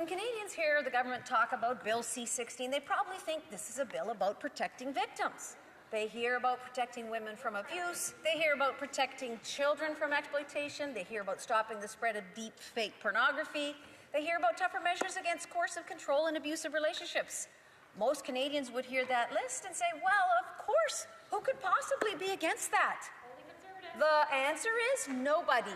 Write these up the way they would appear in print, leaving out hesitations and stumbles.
When Canadians hear the government talk about Bill C16, they probably think this is a bill about protecting victims. They hear about protecting women from abuse, they hear about protecting children from exploitation, they hear about stopping the spread of deepfake pornography, they hear about tougher measures against coercive control and abusive relationships. Most Canadians would hear that list and say, well, of course, who could possibly be against that? The answer is nobody.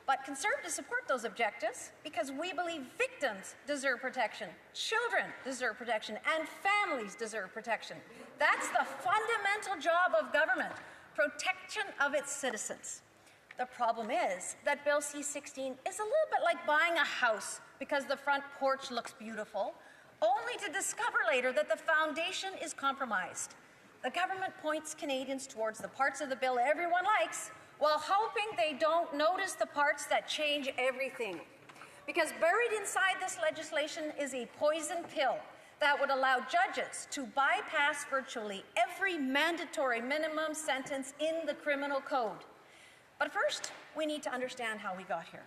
But Conservatives support those objectives because we believe victims deserve protection, children deserve protection, and families deserve protection. That's the fundamental job of government, protection of its citizens. The problem is that Bill C16 is a little bit like buying a house because the front porch looks beautiful, only to discover later that the foundation is compromised. The government points Canadians towards the parts of the bill everyone likes, while hoping they don't notice the parts that change everything. Because buried inside this legislation is a poison pill that would allow judges to bypass virtually every mandatory minimum sentence in the criminal code. But first, we need to understand how we got here.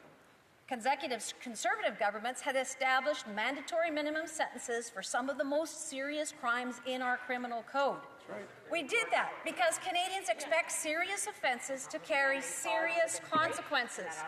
Consecutive Conservative governments had established mandatory minimum sentences for some of the most serious crimes in our criminal code. Right. We did that because Canadians expect serious offences to carry serious consequences.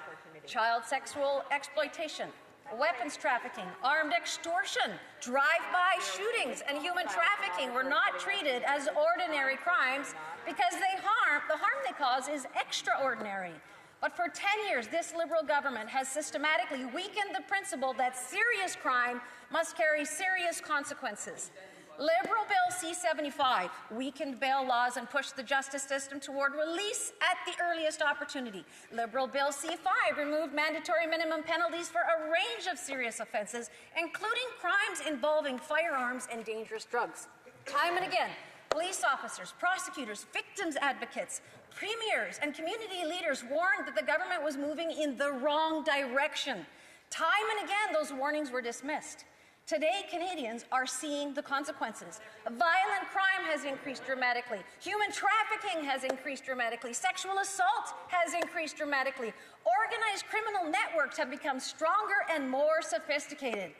Child sexual exploitation, weapons trafficking, armed extortion, drive-by shootings, and human trafficking were not treated as ordinary crimes because the harm they cause is extraordinary. But for 10 years, this Liberal government has systematically weakened the principle that serious crime must carry serious consequences. Liberal Bill C-75 weakened bail laws and pushed the justice system toward release at the earliest opportunity. Liberal Bill C-5 removed mandatory minimum penalties for a range of serious offences, including crimes involving firearms and dangerous drugs. Time and again, police officers, prosecutors, victims advocates, premiers, and community leaders warned that the government was moving in the wrong direction. Time and again, those warnings were dismissed. Today, Canadians are seeing the consequences. Violent crime has increased dramatically. Human trafficking has increased dramatically. Sexual assault has increased dramatically. Organized criminal networks have become stronger and more sophisticated.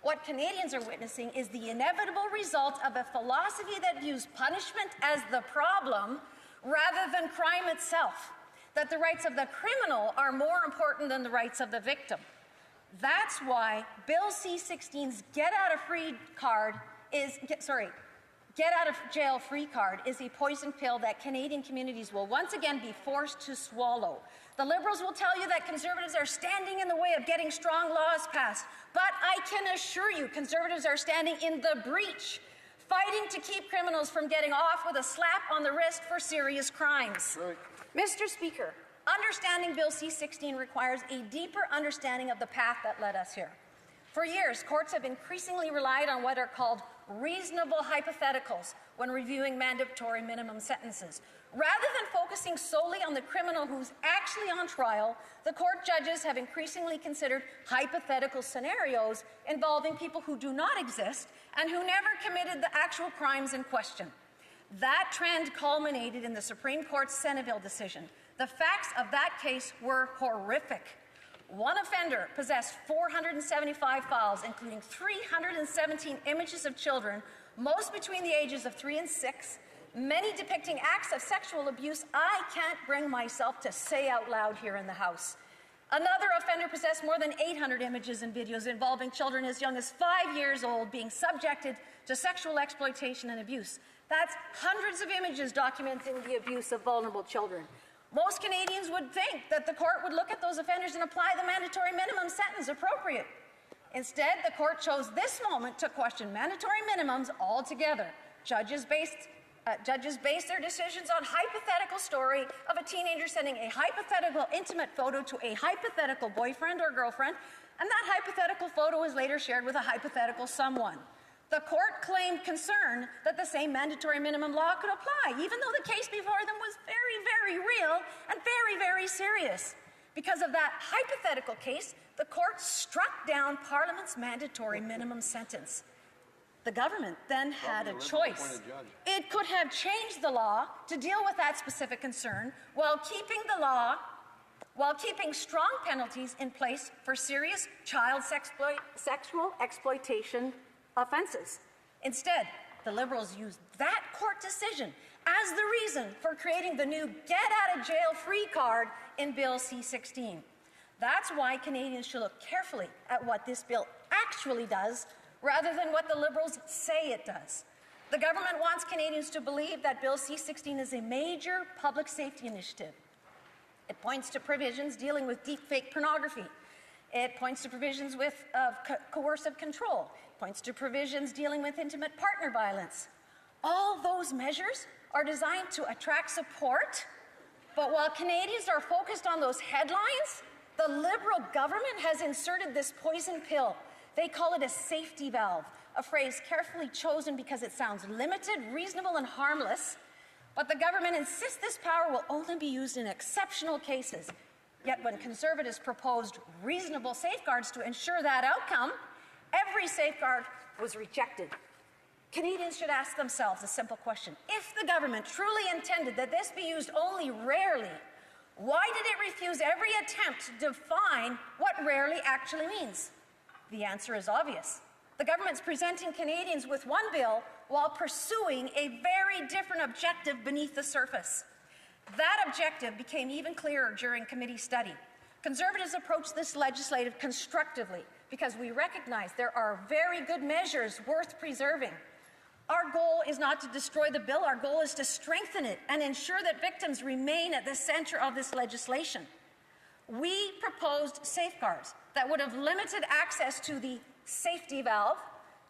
What Canadians are witnessing is the inevitable result of a philosophy that views punishment as the problem rather than crime itself, that the rights of the criminal are more important than the rights of the victim. That's why Bill C-16's get out of jail free card is a poison pill that Canadian communities will once again be forced to swallow. The Liberals will tell you that Conservatives are standing in the way of getting strong laws passed, but I can assure you Conservatives are standing in the breach, fighting to keep criminals from getting off with a slap on the wrist for serious crimes. Right. Mr. Speaker, understanding Bill C-16 requires a deeper understanding of the path that led us here. For years, courts have increasingly relied on what are called reasonable hypotheticals when reviewing mandatory minimum sentences. Rather than focusing solely on the criminal who's actually on trial, the court judges have increasingly considered hypothetical scenarios involving people who do not exist and who never committed the actual crimes in question. That trend culminated in the Supreme Court's Seneville decision. The facts of that case were horrific. One offender possessed 475 files, including 317 images of children, most between the ages of 3 and 6, many depicting acts of sexual abuse I can't bring myself to say out loud here in the House. Another offender possessed more than 800 images and videos involving children as young as 5 years old being subjected to sexual exploitation and abuse. That's hundreds of images documenting the abuse of vulnerable children. Most Canadians would think that the court would look at those offenders and apply the mandatory minimum sentence appropriate. Instead, the court chose this moment to question mandatory minimums altogether. Judges based their decisions on hypothetical story of a teenager sending a hypothetical intimate photo to a hypothetical boyfriend or girlfriend, and that hypothetical photo is later shared with a hypothetical someone. The court claimed concern that the same mandatory minimum law could apply, even though the case before them was very, very real and very, very serious. Because of that hypothetical case, the court struck down Parliament's mandatory minimum sentence. The government then had a choice. It could have changed the law to deal with that specific concern while keeping the law while keeping strong penalties in place for serious child sexual exploitation offences. Instead, the Liberals used that court decision as the reason for creating the new get-out-of-jail-free card in Bill C16. That's why Canadians should look carefully at what this bill actually does rather than what the Liberals say it does. The government wants Canadians to believe that Bill C16 is a major public safety initiative. It points to provisions dealing with deepfake pornography. It points to provisions with coercive control. It points to provisions dealing with intimate partner violence. All those measures are designed to attract support, but while Canadians are focused on those headlines, the Liberal government has inserted this poison pill. They call it a safety valve, a phrase carefully chosen because it sounds limited, reasonable, and harmless. But the government insists this power will only be used in exceptional cases. Yet when Conservatives proposed reasonable safeguards to ensure that outcome, every safeguard was rejected. Canadians should ask themselves a simple question. If the government truly intended that this be used only rarely, why did it refuse every attempt to define what rarely actually means? The answer is obvious. The government's presenting Canadians with one bill while pursuing a very different objective beneath the surface. That objective became even clearer during committee study. Conservatives approach this legislative constructively because we recognize there are very good measures worth preserving. Our goal is not to destroy the bill. Our goal is to strengthen it and ensure that victims remain at the centre of this legislation. We proposed safeguards that would have limited access to the safety valve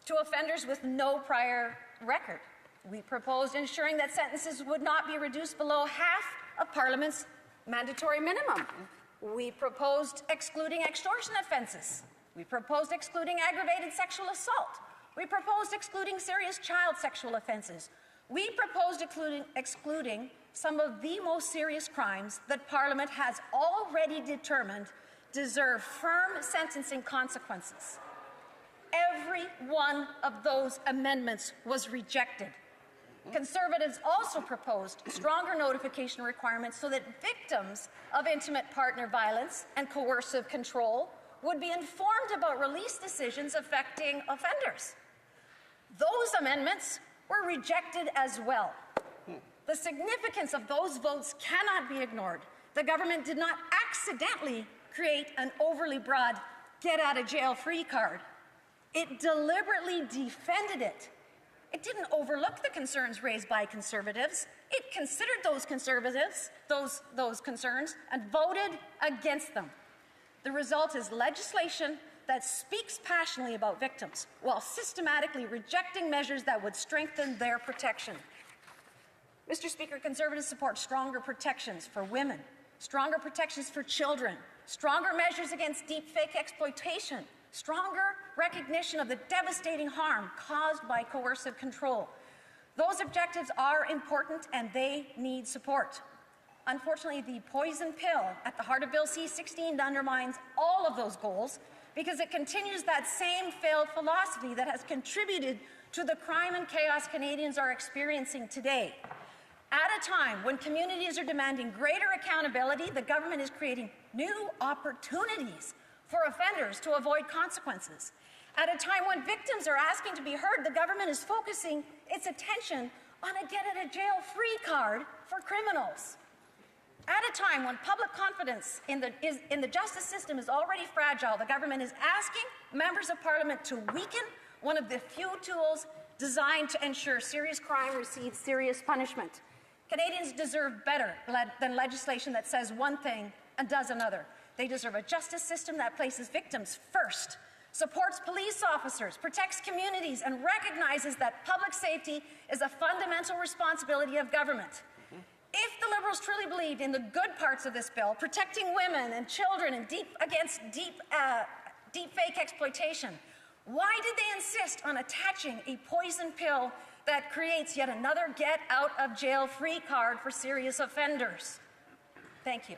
to offenders with no prior record. We proposed ensuring that sentences would not be reduced below half of Parliament's mandatory minimum. We proposed excluding extortion offences. We proposed excluding aggravated sexual assault. We proposed excluding serious child sexual offences. We proposed excluding some of the most serious crimes that Parliament has already determined deserve firm sentencing consequences. Every one of those amendments was rejected. Conservatives also proposed stronger notification requirements so that victims of intimate partner violence and coercive control would be informed about release decisions affecting offenders. Those amendments were rejected as well. The significance of those votes cannot be ignored. The government did not accidentally create an overly broad get-out-of-jail-free card. It deliberately defended it. It didn't overlook the concerns raised by Conservatives. It considered those concerns and voted against them. The result is legislation that speaks passionately about victims while systematically rejecting measures that would strengthen their protection. Mr. Speaker, Conservatives support stronger protections for women, stronger protections for children, stronger measures against deepfake exploitation, stronger recognition of the devastating harm caused by coercive control. Those objectives are important and they need support. Unfortunately, the poison pill at the heart of Bill C16 undermines all of those goals because it continues that same failed philosophy that has contributed to the crime and chaos Canadians are experiencing today. At a time when communities are demanding greater accountability, the government is creating new opportunities for offenders to avoid consequences. At a time when victims are asking to be heard, the government is focusing its attention on a get-out-of-jail-free card for criminals. At a time when public confidence in the justice system is already fragile, the government is asking members of Parliament to weaken one of the few tools designed to ensure serious crime receives serious punishment. Canadians deserve better than legislation that says one thing and does another. They deserve a justice system that places victims first, supports police officers, protects communities, and recognizes that public safety is a fundamental responsibility of government. If the Liberals truly believed in the good parts of this bill, protecting women and children and against deepfake exploitation, why did they insist on attaching a poison pill that creates yet another get-out-of-jail-free card for serious offenders? Thank you.